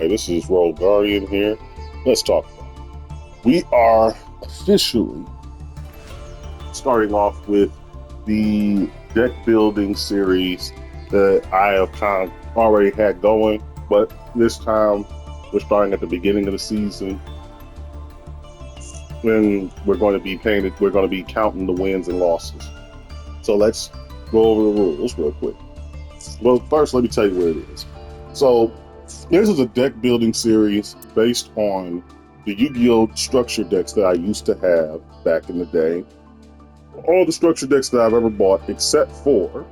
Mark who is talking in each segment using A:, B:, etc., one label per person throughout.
A: Hey, this is Roll Guardian here. Let's talk about it. We are officially starting off with the deck building series that I have kind of already had going, but this time we're starting at the beginning of the season when we're going to be counting the wins and losses. So let's go over the rules real quick. Well, first, let me tell you what it is. So, this is a deck building series based on the Yu-Gi-Oh! Structure decks that I used to have back in the day. All the structure decks that I've ever bought, except for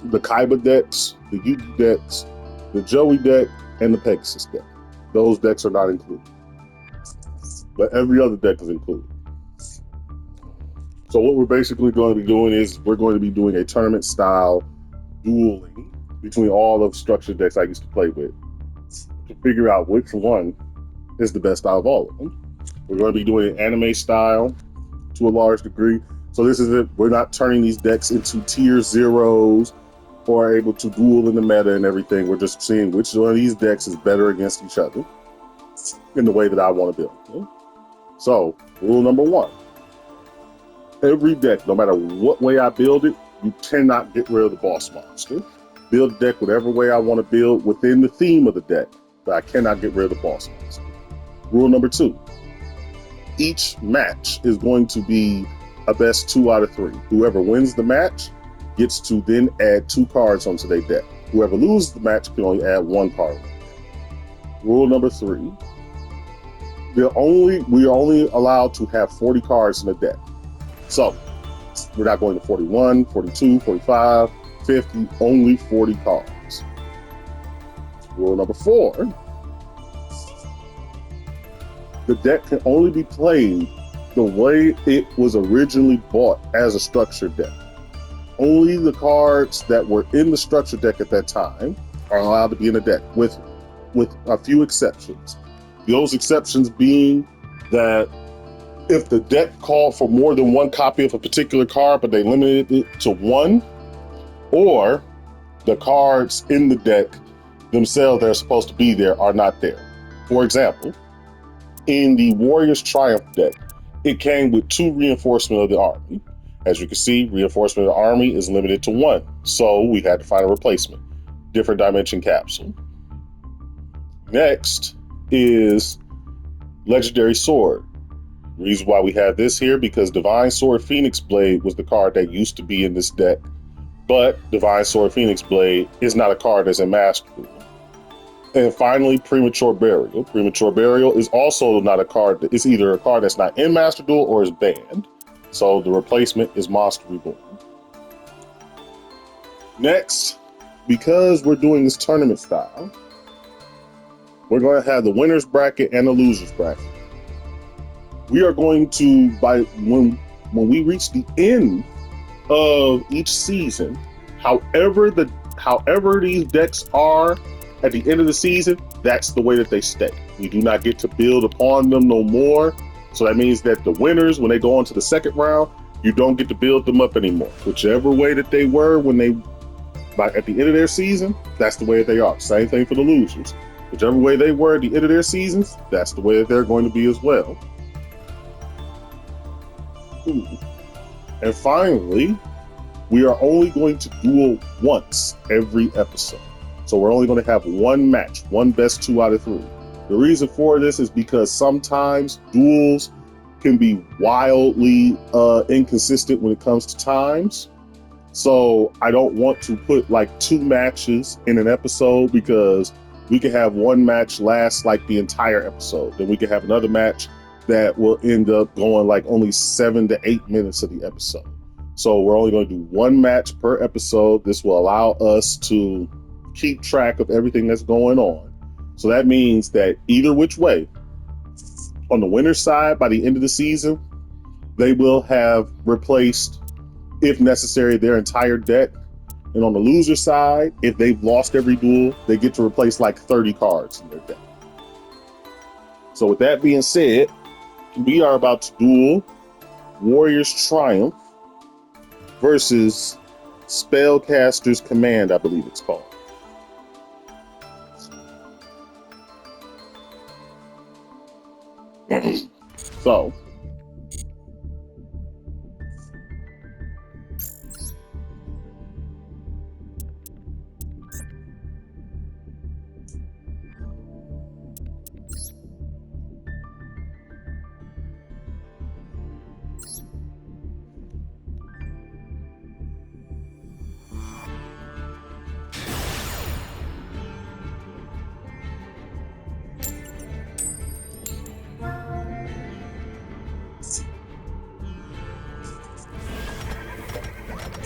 A: the Kaiba decks, the Yugi decks, the Joey deck, and the Pegasus deck. Those decks are not included. But every other deck is included. So what we're basically going to be doing is we're going to be doing a tournament-style dueling between all of the structured decks I used to play with to figure out which one is the best out of all of them. We're going to be doing it anime style to a large degree. So this is it. We're not turning these decks into tier zeros or able to duel in the meta and everything. We're just seeing which one of these decks is better against each other in the way that I want to build. Okay? So rule number one. Every deck, no matter what way I build it, you cannot get rid of the boss monster. Build a deck whatever way I want to build within the theme of the deck, but I cannot get rid of the boss monster. Rule number two, each match is going to be a best 2 out of 3. Whoever wins the match gets to then add 2 cards onto their deck. Whoever loses the match can only add 1 card. Rule number 3, we are only allowed to have 40 cards in a deck. So we're not going to 41, 42, 45, 50, only 40 cards. Rule number 4, the deck can only be played the way it was originally bought as a structured deck. Only the cards that were in the structured deck at that time are allowed to be in the deck, with a few exceptions. Those exceptions being that if the deck called for more than 1 copy of a particular card, but they limited it to 1, or the cards in the deck themselves that are supposed to be there are not there. For example, in the Warriors Triumph deck, it came with 2 reinforcement of the army. As you can see, reinforcement of the army is limited to 1, so we had to find a replacement. Different dimension capsule. Next is Legendary Sword. The reason why we have this here, because Divine Sword Phoenix Blade was the card that used to be in this deck, but Divine Sword Phoenix Blade is not a card that's in Master Duel. And finally, Premature Burial. Premature Burial is also not a card it's either a card that's not in Master Duel or is banned. So the replacement is Monster Reborn. Next, because we're doing this tournament style, we're going to have the winner's bracket and the loser's bracket. We are going to, when we reach the end of each season, however these decks are at the end of the season, that's the way that they stay. We do not get to build upon them no more. So that means that the winners, when they go on to the second round, you don't get to build them up anymore. Whichever way that they were at the end of their season, that's the way that they are. Same thing for the losers. Whichever way they were at the end of their seasons, that's the way that they're going to be as well. And finally, we are only going to duel once every episode. So we're only going to have 1 match, 1 best 2 out of 3. The reason for this is because sometimes duels can be wildly inconsistent when it comes to times. So I don't want to put like 2 matches in an episode, because we could have 1 match last like the entire episode. Then we could have another match that will end up going like only 7 to 8 minutes of the episode. So we're only going to do 1 match per episode. This will allow us to keep track of everything that's going on. So that means that either which way, on the winner's side, by the end of the season, they will have replaced, if necessary, their entire deck. And on the loser side, if they've lost every duel, they get to replace like 30 cards in their deck. So with that being said, we are about to duel Warriors Triumph versus Spellcaster's Command, I believe it's called.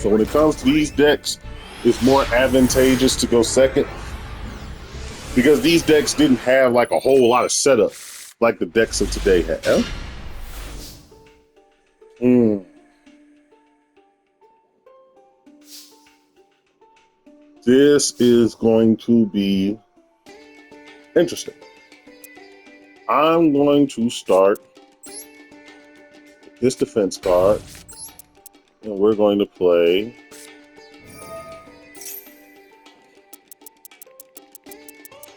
A: So, when it comes to these decks, it's more advantageous to go second because these decks didn't have like a whole lot of setup like the decks of today have. This is going to be interesting. I'm going to start this defense card, and we're going to play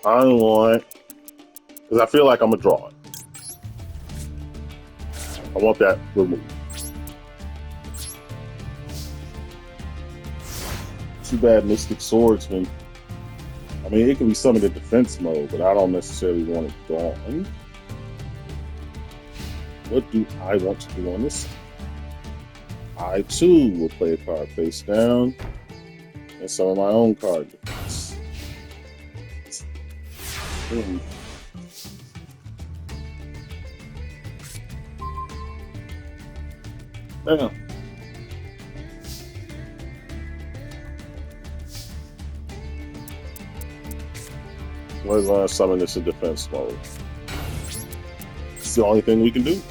A: because I feel like I'm gonna draw it. I want that removed. Too bad Mystic Swordsman. I mean, it can be some of the defense mode, but I don't necessarily want it gone. What do I want to do on this? I too will play a card face down and some of my own card defense. Now, we're going to summon this in defense mode. It's the only thing we can do.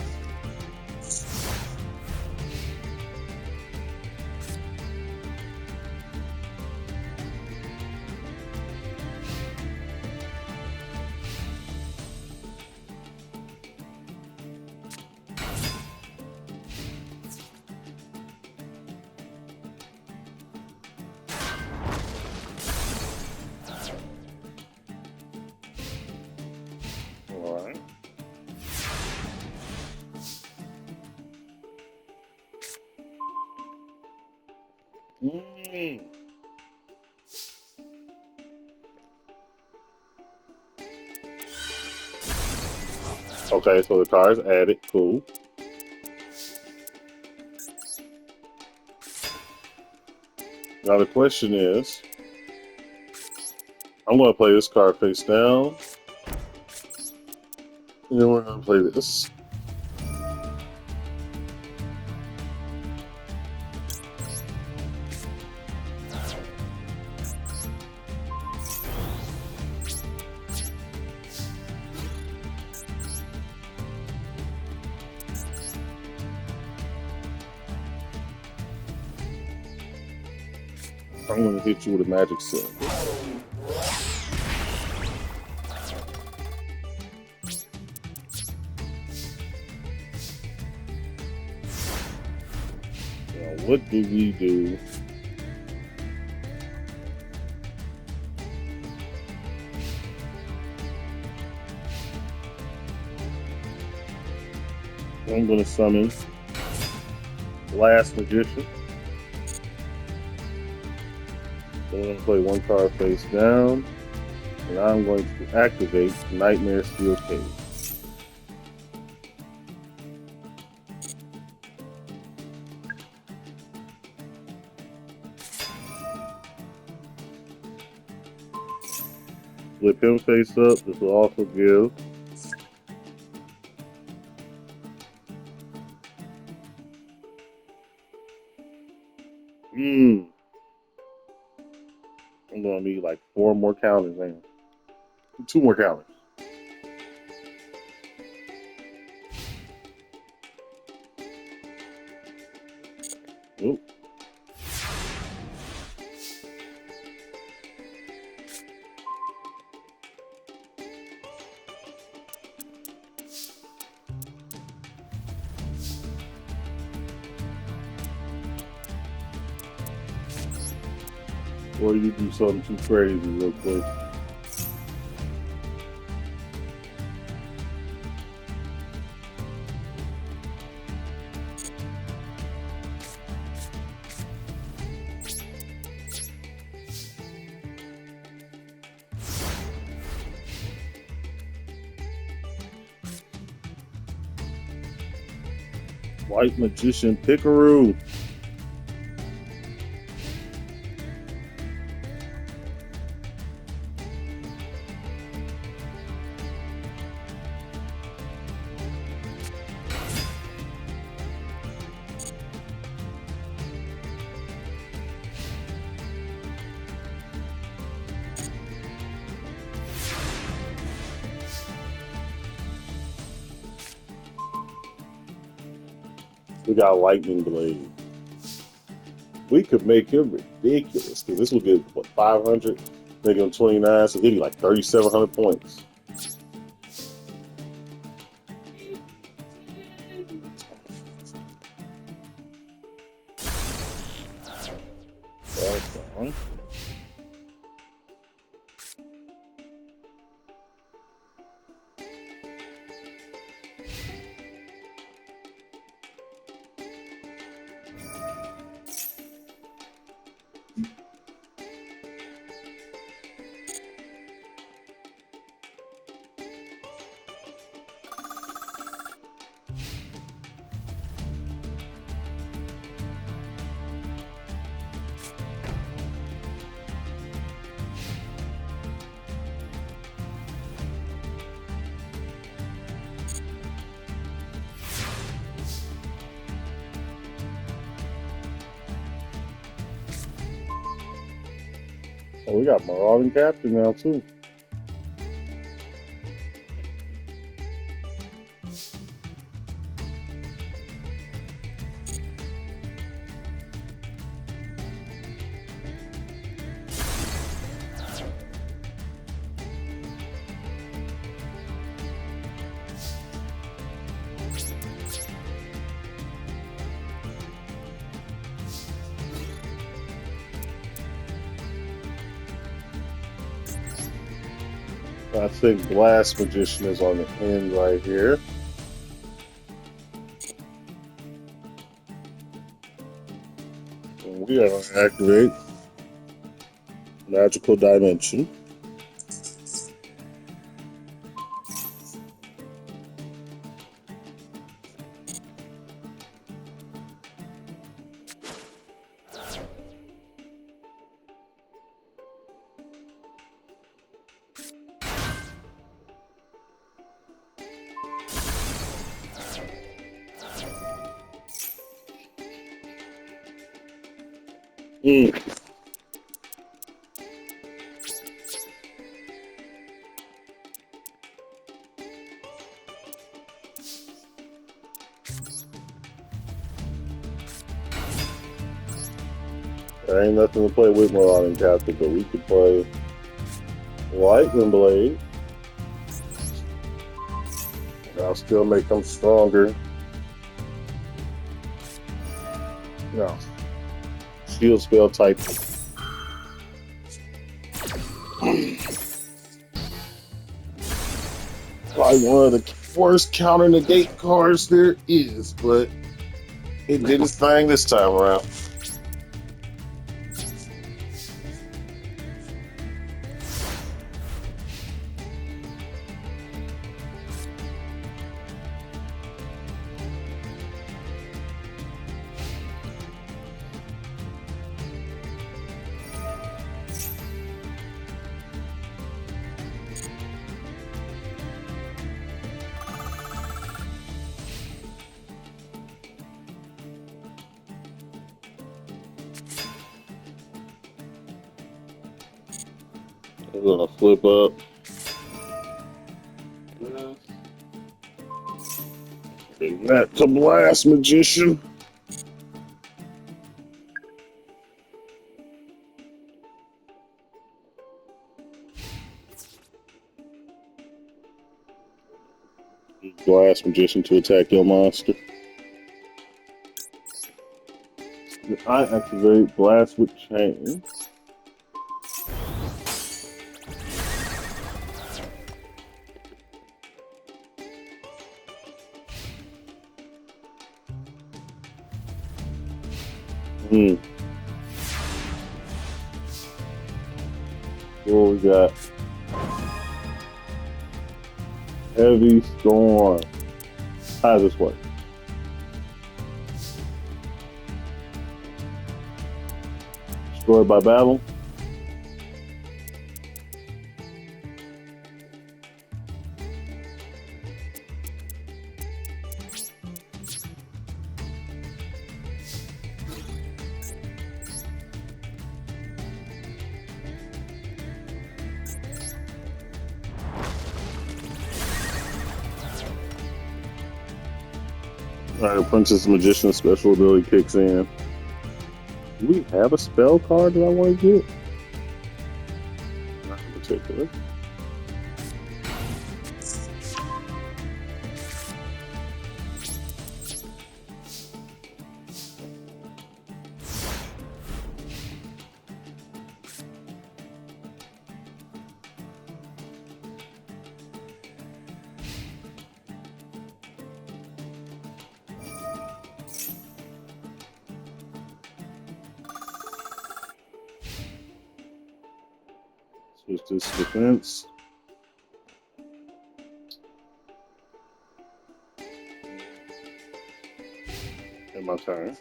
A: Okay, so the card's added. Cool. Now the question is, I'm going to play this card face down, and then we're going to play this. I'm going to hit you with a magic cylinder. Now, what do we do? I'm going to summon Last Magician. I'm going to play one card face down, and I'm going to activate Nightmare Steel Cage. Flip him face up. This will also give I'm going to need like 4 more counters, man. 2 more counters. Nope. Or you do something too crazy real quick. White Magician Pickaroo. We got Lightning Blade. We could make him ridiculous because this will get what 500, make him 29, so he'd be like 3,700 points. That's fine. Oh, we got Marauding Captain now too. I think Blast Magician is on the end right here. And we are going to activate Magical Dimension. There ain't nothing to play with Marauding Captain, but we could play Lightning Blade. I'll still make them stronger. No. Shield spell type. Probably one of the worst counter negate cards there is, but it did its thing this time around. We're gonna flip up. Bring that to Blast Magician. Blast Magician to attack your monster. I activate Blast with Chain. What we got? Heavy Storm. How does this work? Destroyed by battle. Alright, the Princess Magician special ability kicks in. Do we have a spell card that I want to get? Not in particular. Switch this to defense. And my turn.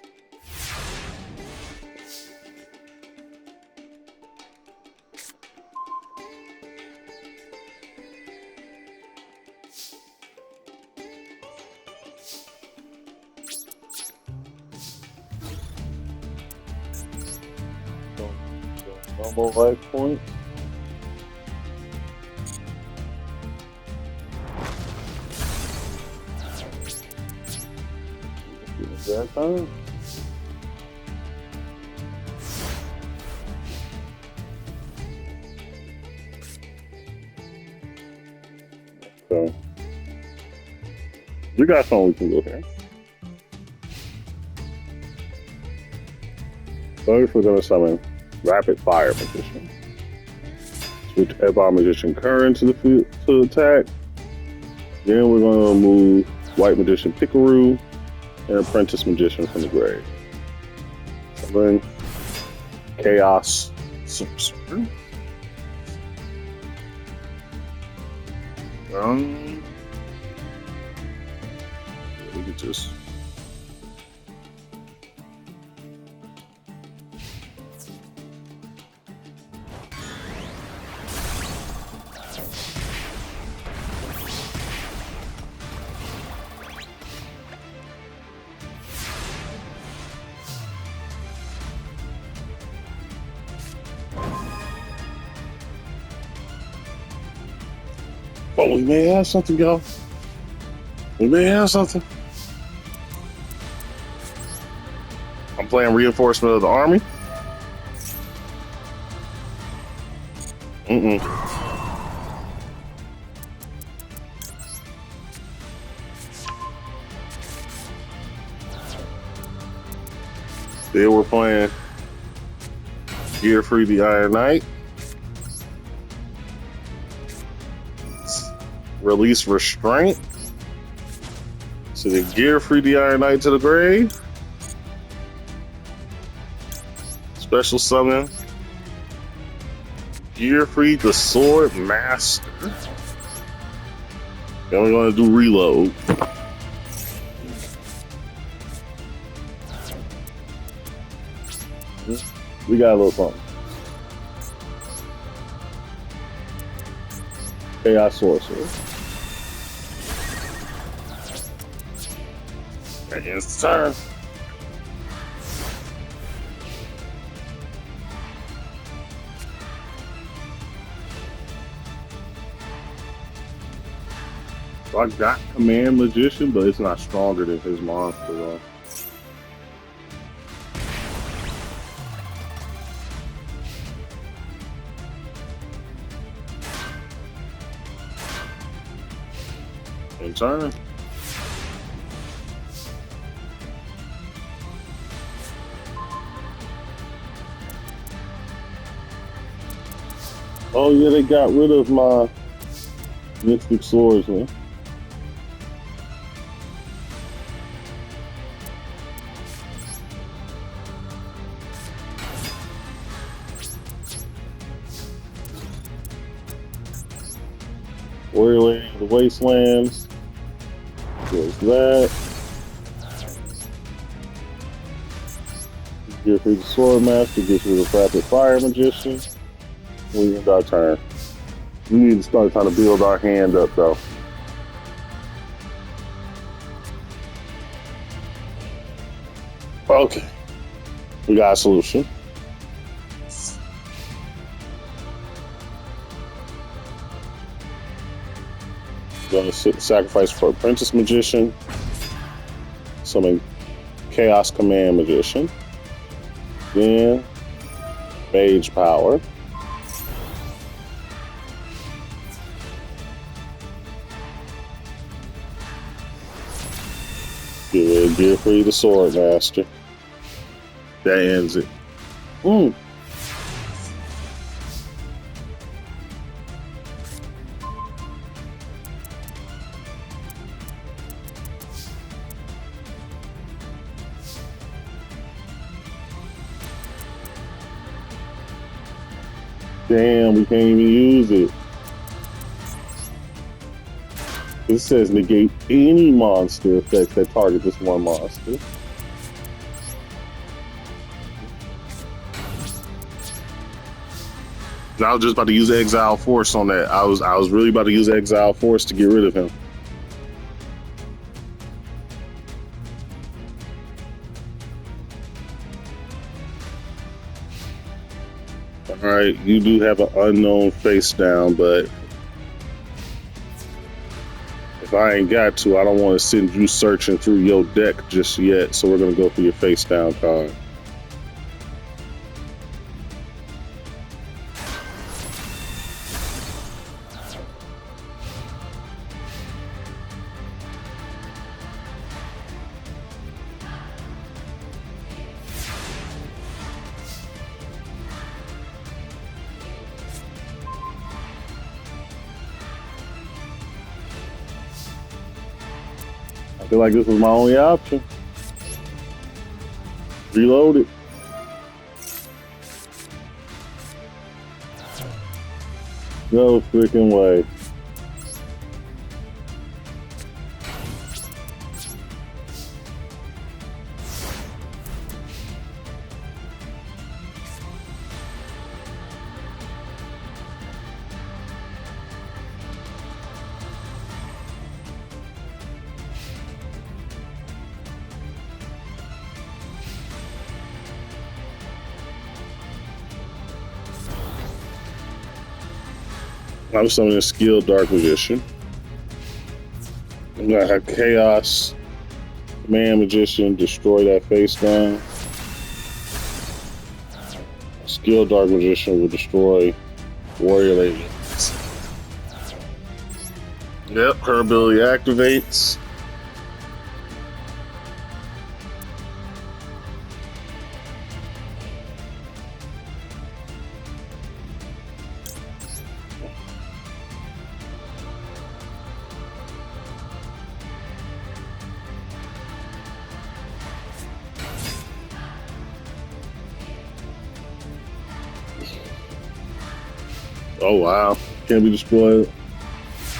A: Normal life point. That time. So we got something we can go here. First, we're gonna summon Rapid Fire Magician. Switch Evar Magician Current to the field to attack. Then we're gonna move White Magician Pickaroo and Apprentice Magician from the grave. Summon Chaos Sorcerer. We could just oh, we may have something, y'all. We may have something. I'm playing Reinforcement of the Army. Then we're playing Gear Free the Iron Knight. Release Restraint. So they Gear Free the Iron Knight to the grave. Special summon. Gear Free the Sword Master. Then we're going to do reload. We got a little something. Chaos Sorcerer. That ends the turn. So I got Command Magician, but it's not stronger than his monster though. In turn. Oh yeah, they got rid of my Mystic Swordsman. Warrior Lady of the Wastelands. There's that. Give free the Sword Master, gets rid of Rapid Fire Magician. We end our turn. We need to start trying to build our hand up though. Okay. We got a solution. Gonna sacrifice for Apprentice Magician. Summon Chaos Command Magician. Then Mage Power. Give free the Sword Master. That ends it. Damn, we can't even use it. It says negate any monster effects that target this one monster. I was just about to use Exile Force on that. I was really about to use Exile Force to get rid of him. Alright, you do have an unknown face down, but if I ain't got to, I don't want to send you searching through your deck just yet, so we're going to go for your face down card. I feel like this was my only option. Reload it. No freaking way. I'm summoning a skilled Dark Magician. I'm gonna have Chaos Command Magician destroy that face down. A skilled Dark Magician will destroy Warrior Lady. Yep, her ability activates. Oh wow, can't be destroyed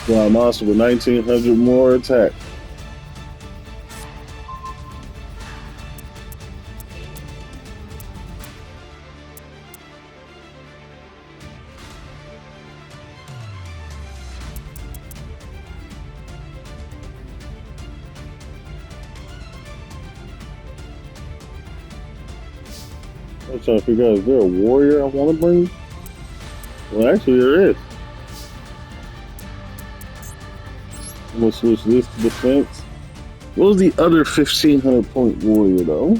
A: by a monster with 1900 more attack. I'm trying to figure out, is there a warrior I want to bring? Well, actually, there is. I'm gonna switch this to defense. What was the other 1500 point warrior though?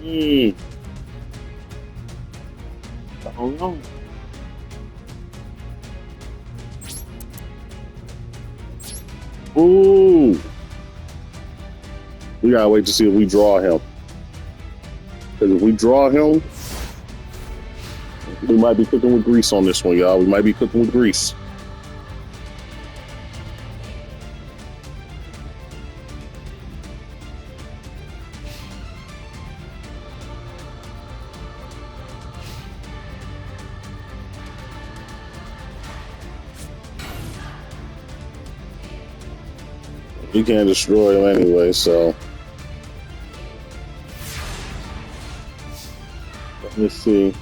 A: I don't know. Ooh. We gotta wait to see if we draw him. Because if we draw him, we might be cooking with grease on this one, y'all. We might be cooking with grease. You can't destroy him anyway, so. Let me see.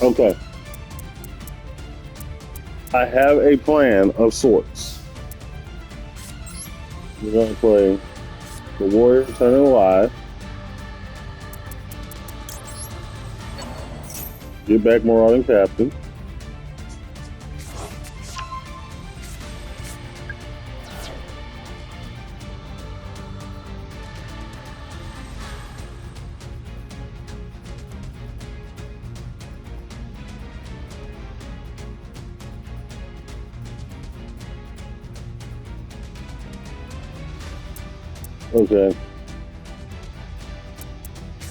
A: Okay. I have a plan of sorts. We're going to play the Warrior turning alive. Get back Marauding Captain. Okay.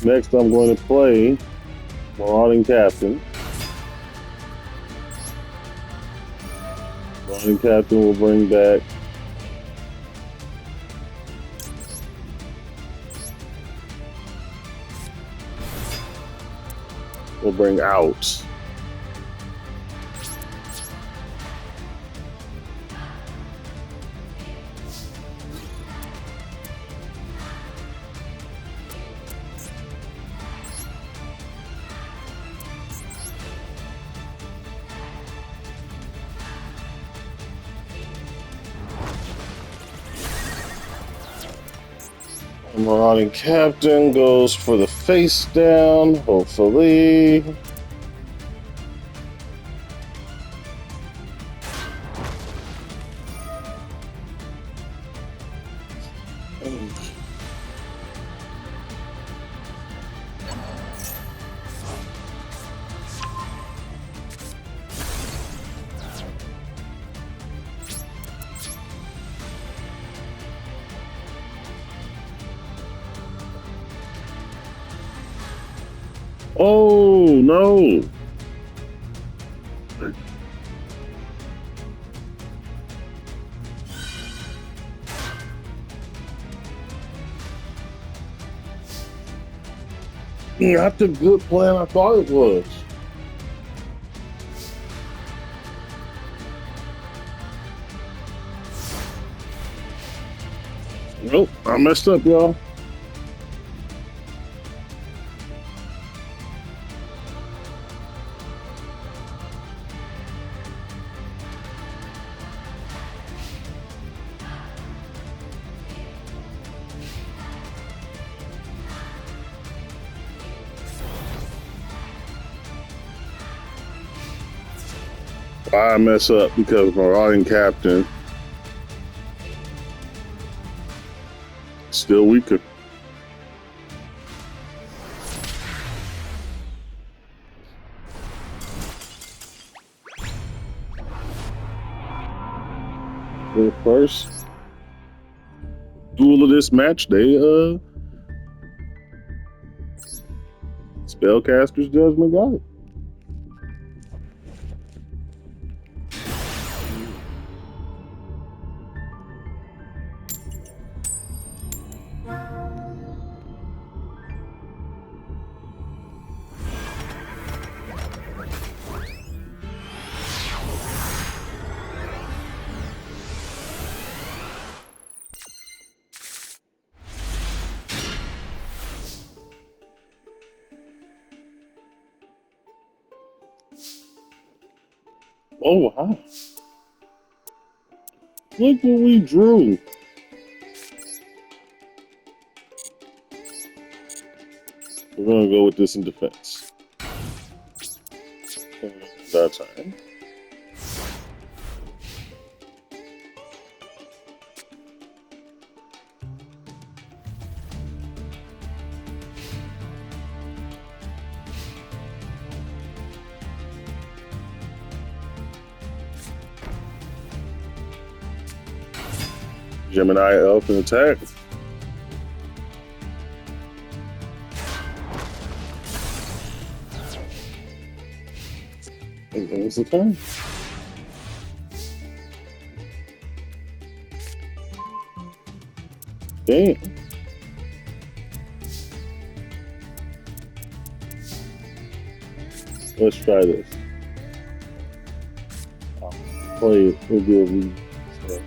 A: Next, I'm going to play Marauding Captain. Marauding Captain will bring back will bring out Marauding Captain goes for the face down, hopefully. Oh no! Not the good plan I thought it was. Nope, I messed up, y'all. I mess up because Marauding Captain still weaker. The first duel of this match, they Spellcaster's Judgement got it. Oh wow. Look what we drew. We're gonna go with this in defense. That time. Gemini Elf and attack. And it's the turn. Damn. Let's try this. I'll play it. It'll be a lead. So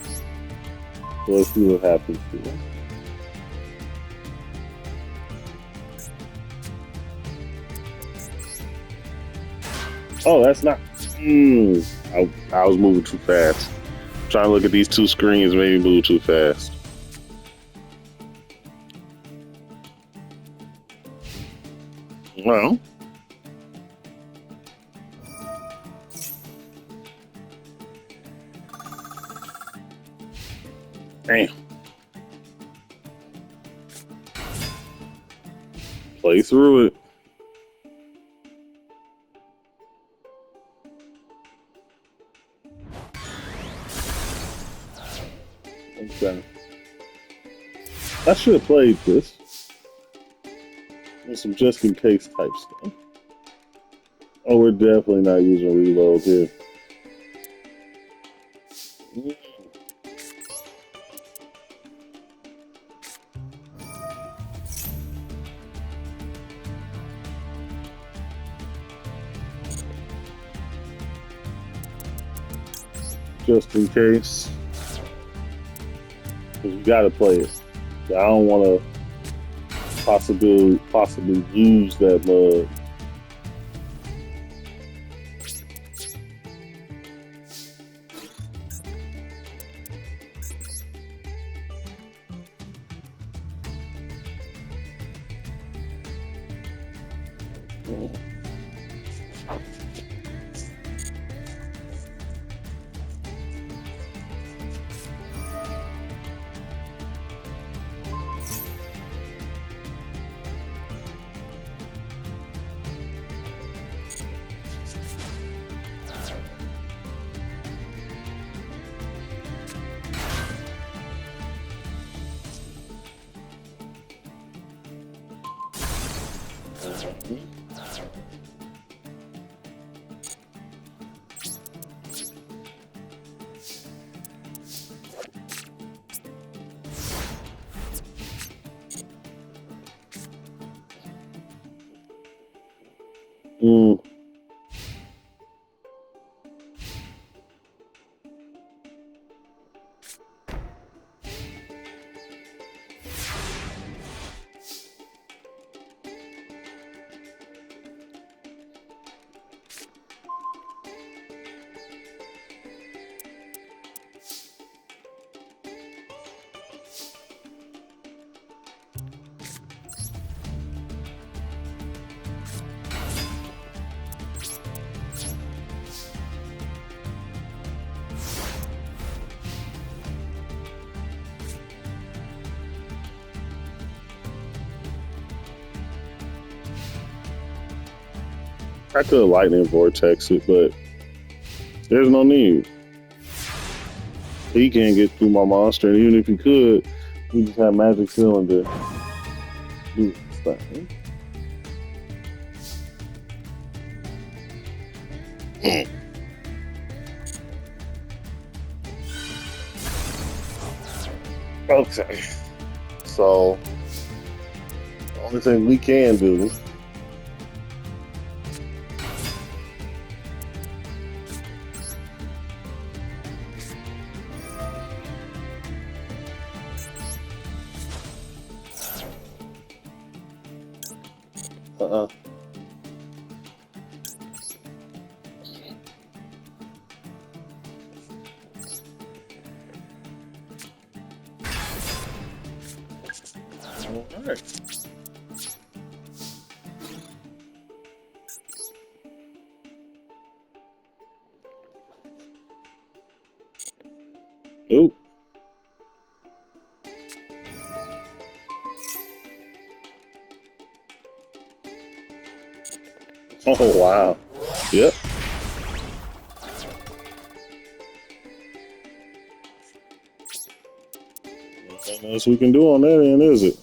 A: let's see what happens here. Oh, that's not. I was moving too fast. Trying to look at these two screens made me move too fast. Well. Damn. Play through it. Okay. I should have played this. With some just in case type stuff. Oh, we're definitely not using reload here. Just in case. Because you gotta play it. I don't want to possibly lose that mug. I could lightning vortex it, but there's no need. He can't get through my monster, and even if he could, we just have magic cylinder do this thing. Okay, so the only thing we can do Alright. Oop. Oh wow. Yep. Nothing else we can do on that end, is it?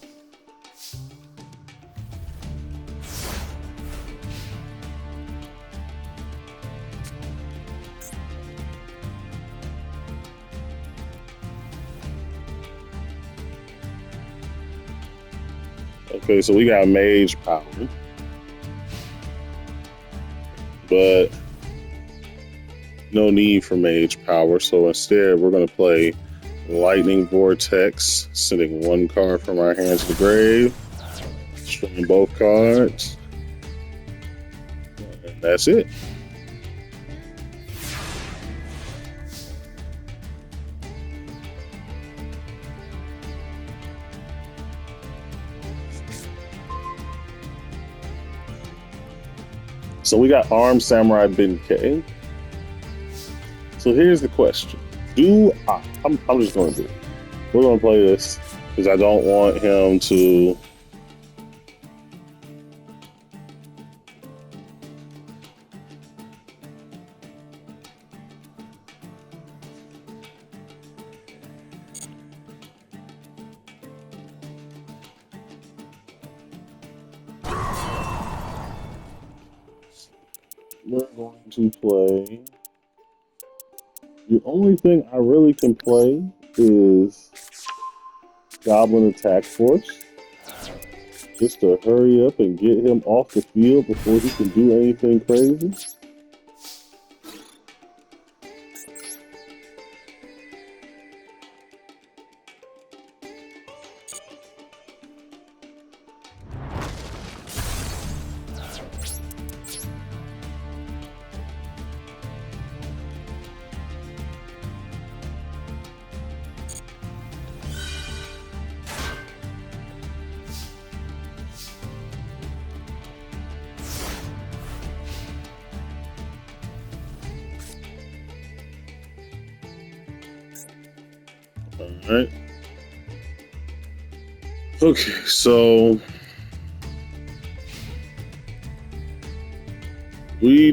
A: Okay, so we got Mage Power, but no need for Mage Power. So instead, we're going to play Lightning Vortex, sending one card from our hand to the grave, destroying both cards, and that's it. So we got Armed Samurai Benkei. So here's the question. I'm just going to do it. We're going to play this because I don't want him to... We're going to play... The only thing I really can play is Goblin Attack Force, just to hurry up and get him off the field before he can do anything crazy. All right. Okay, so we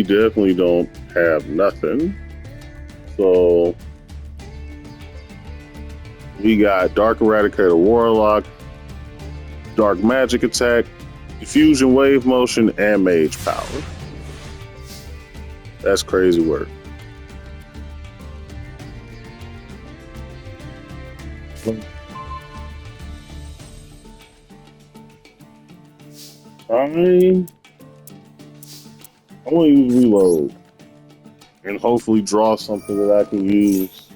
A: definitely don't have nothing. So we got Dark Eradicator Warlock, Dark Magic Attack, Diffusion Wave Motion, and Mage Power. That's crazy work. I want to use Reload and hopefully draw something that I can use.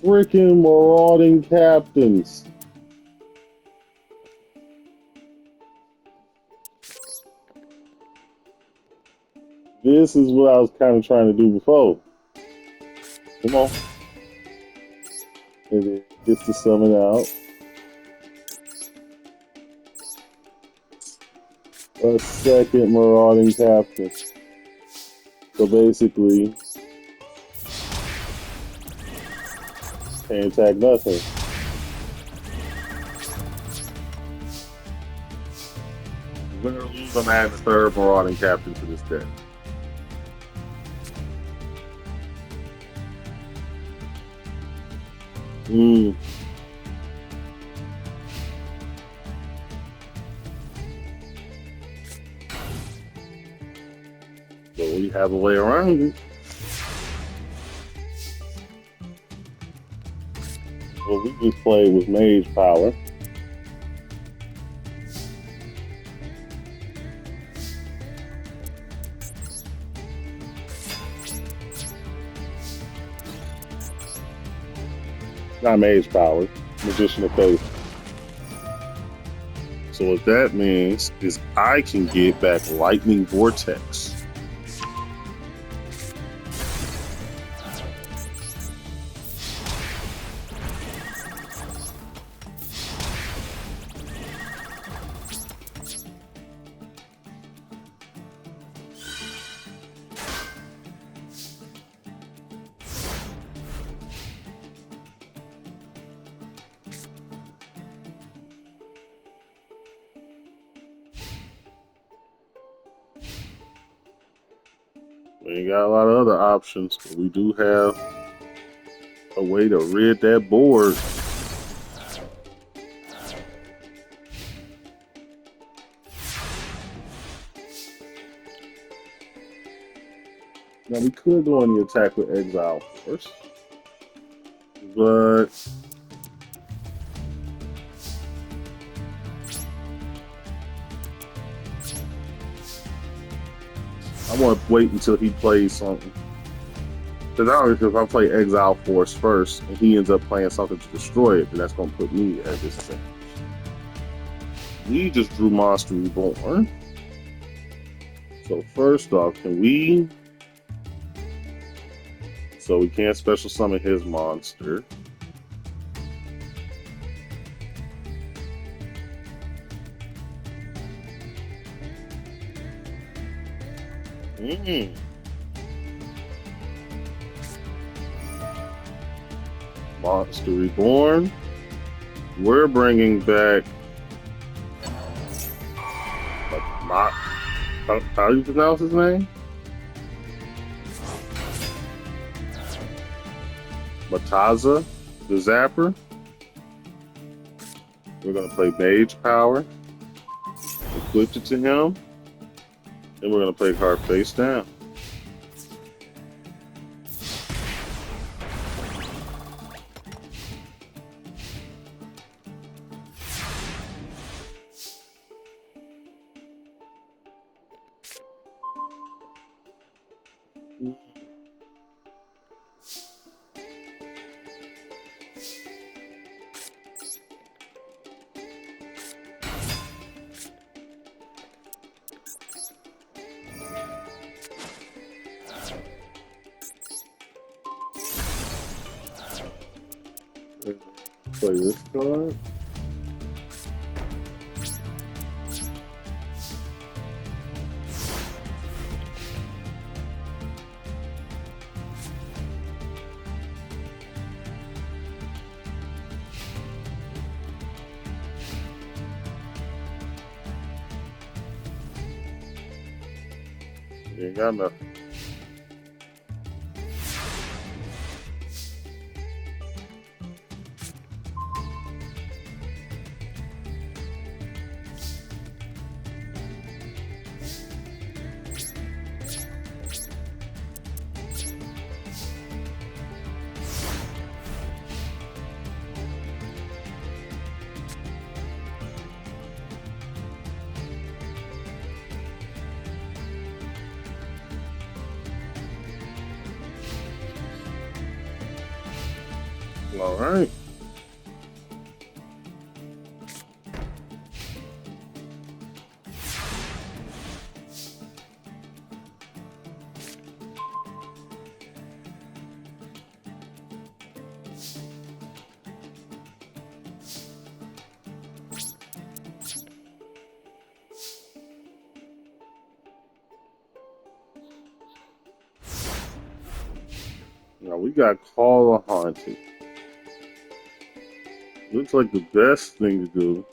A: Freaking Marauding Captains. This is what I was kind of trying to do before. Come on. And it gets to summon out. A second Marauding Captain. So basically, can't attack nothing. Win or lose, I'm adding the third Marauding Captain to this deck. So we have a way around it. Well, we just played with Mage Power. Not Mage Power, Magician of Faith. So what that means is I can get back Lightning Vortex. We ain't got a lot of other options, but we do have a way to rid that board. Now we could go on the attack with Exile Force. But I want to wait until he plays something. Because I don't know if I play Exile Force first and he ends up playing something to destroy it, then that's going to put me at disadvantage. We just drew Monster Reborn. So first off, can we... So we can't special summon his monster. Monster Reborn. We're bringing back... How do you pronounce his name? Mataza, the Zapper. We're going to play Mage Power. Equip it to him. Then we're going to play a card face down. Play this card. You ain't got nothing. All right. Now we got Call of Haunted. Looks like the best thing to do.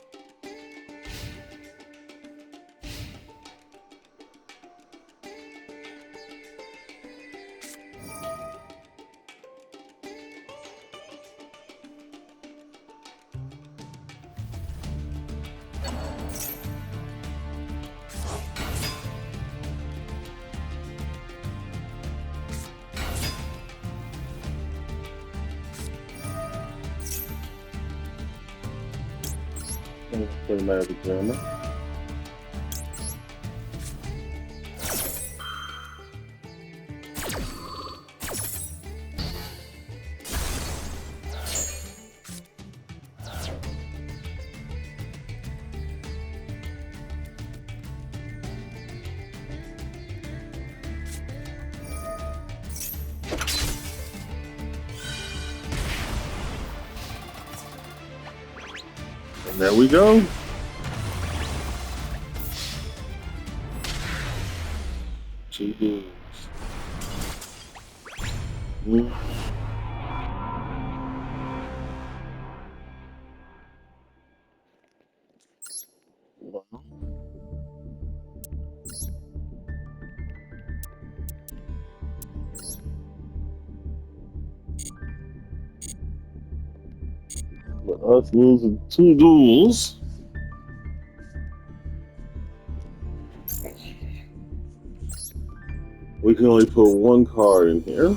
A: Play Magic Jammer. And there we go. Jeez. With us losing 2 duels, we can only put 1 card in here.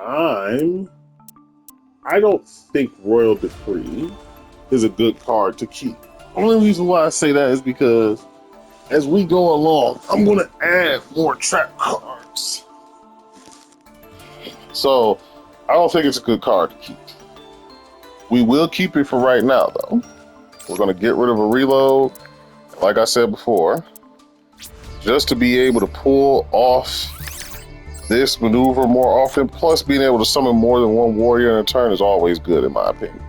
A: I don't think Royal Decree is a good card to keep. Only reason why I say that is because as we go along, I'm going to add more trap cards. So I don't think it's a good card to keep. We will keep it for right now, though. We're going to get rid of a reload, like I said before, just to be able to pull off this maneuver more often. Plus, being able to summon more than one warrior in a turn is always good, in my opinion.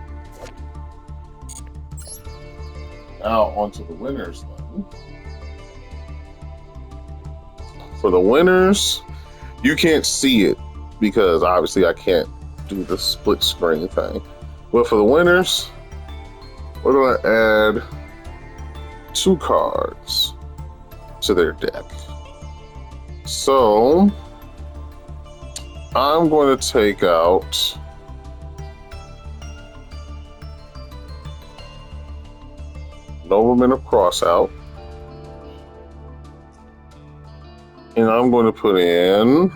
A: Now, onto the winners, then. For the winners, you can't see it because obviously I can't do the split screen thing. But for the winners, we're going to add 2 cards to their deck. So I'm going to take out Nobleman of Crossout, and I'm going to put in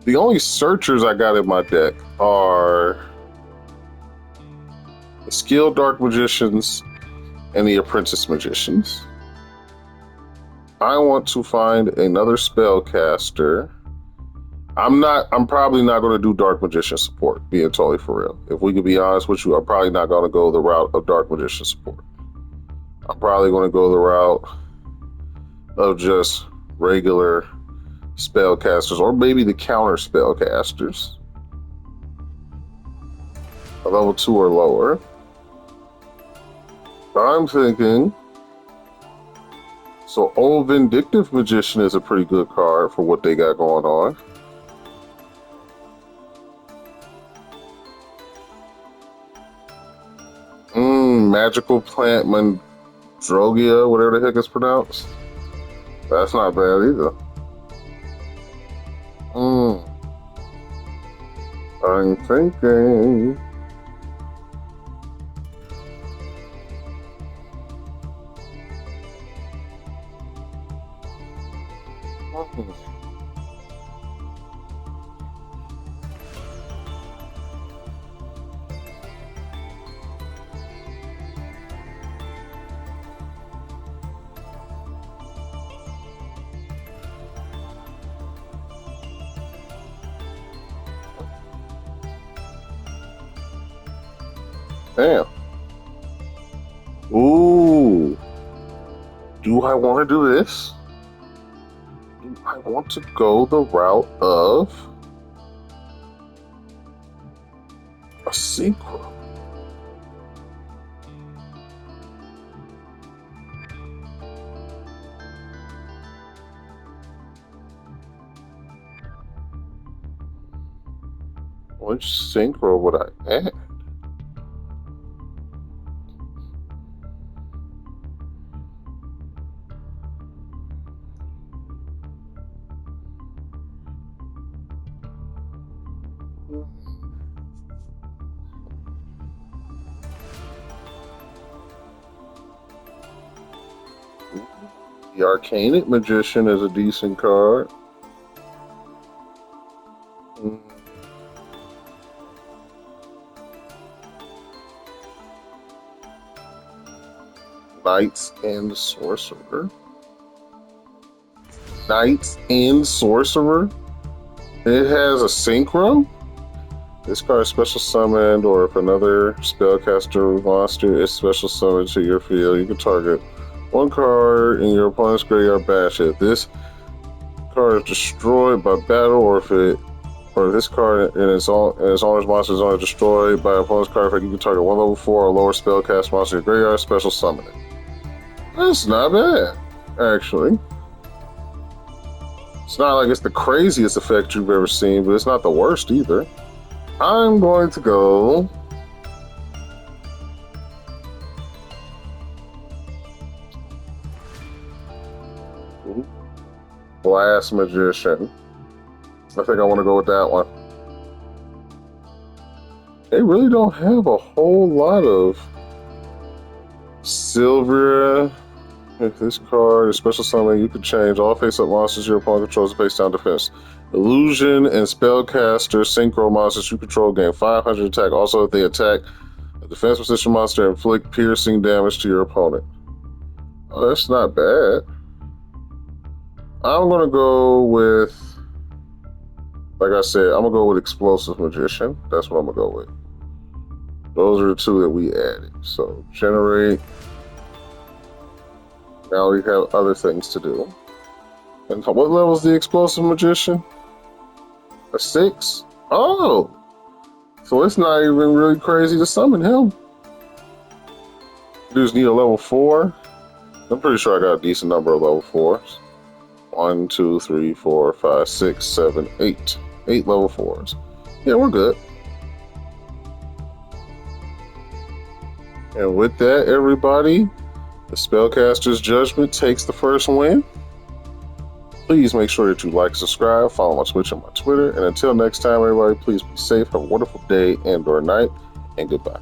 A: the only searchers I got in my deck are the Skilled Dark Magicians and the Apprentice Magicians. I want to find another Spellcaster. I'm probably not going to do Dark Magician support, being totally for real. If we can be honest with you, I'm probably not going to go the route of Dark Magician support. I'm probably going to go the route of just regular Spellcasters, or maybe the counter Spellcasters, a level 2 or lower. I'm thinking, so Old Vindictive Magician is a pretty good card for what they got going on. Magical Plant Mandrogia, whatever the heck it's pronounced. That's not bad either. I'm thinking. Damn. Ooh. Do I want to do this? Do I want to go the route of a synchro? Which synchro would I add? The Arcanate Magician is a decent card. Knights and Sorcerer. Knights and Sorcerer. It has a synchro. This card is special summoned, or if another spellcaster monster is special summoned to your field, you can target one card in your opponent's graveyard, bash it. This card is destroyed by battle, or if this card and its owner's monster is only destroyed by opponent's card effect, you can target one level 4 or lower spellcast monster in your graveyard, special summon it. That's not bad, actually. It's not like it's the craziest effect you've ever seen, but it's not the worst either. I'm going to go Blast Magician. I think I want to go with that one. They really don't have a whole lot of silver If this card is special summon, you can change all face-up monsters your opponent controls to face-down defense. Illusion and Spellcaster synchro monsters you control gain 500 attack. Also, if they attack a defense position monster, inflict piercing damage to your opponent. Oh, that's not bad. I'm gonna go with, like I said, I'm gonna go with Explosive Magician. That's what I'm gonna go with. Those are the two that we added. So generate. Now we have other things to do. And what level is the Explosive Magician? A 6? Oh! So it's not even really crazy to summon him. You just need a level 4. I'm pretty sure I got a decent number of level 4s. 1, 2, 3, 4, 5, 6, 7, 8. 8 level 4s. Yeah, we're good. And with that, everybody, the Spellcaster's Judgment takes the first win. Please make sure that you like, subscribe, follow my Twitch and my Twitter. And until next time, everybody, please be safe, have a wonderful day and or night, and goodbye.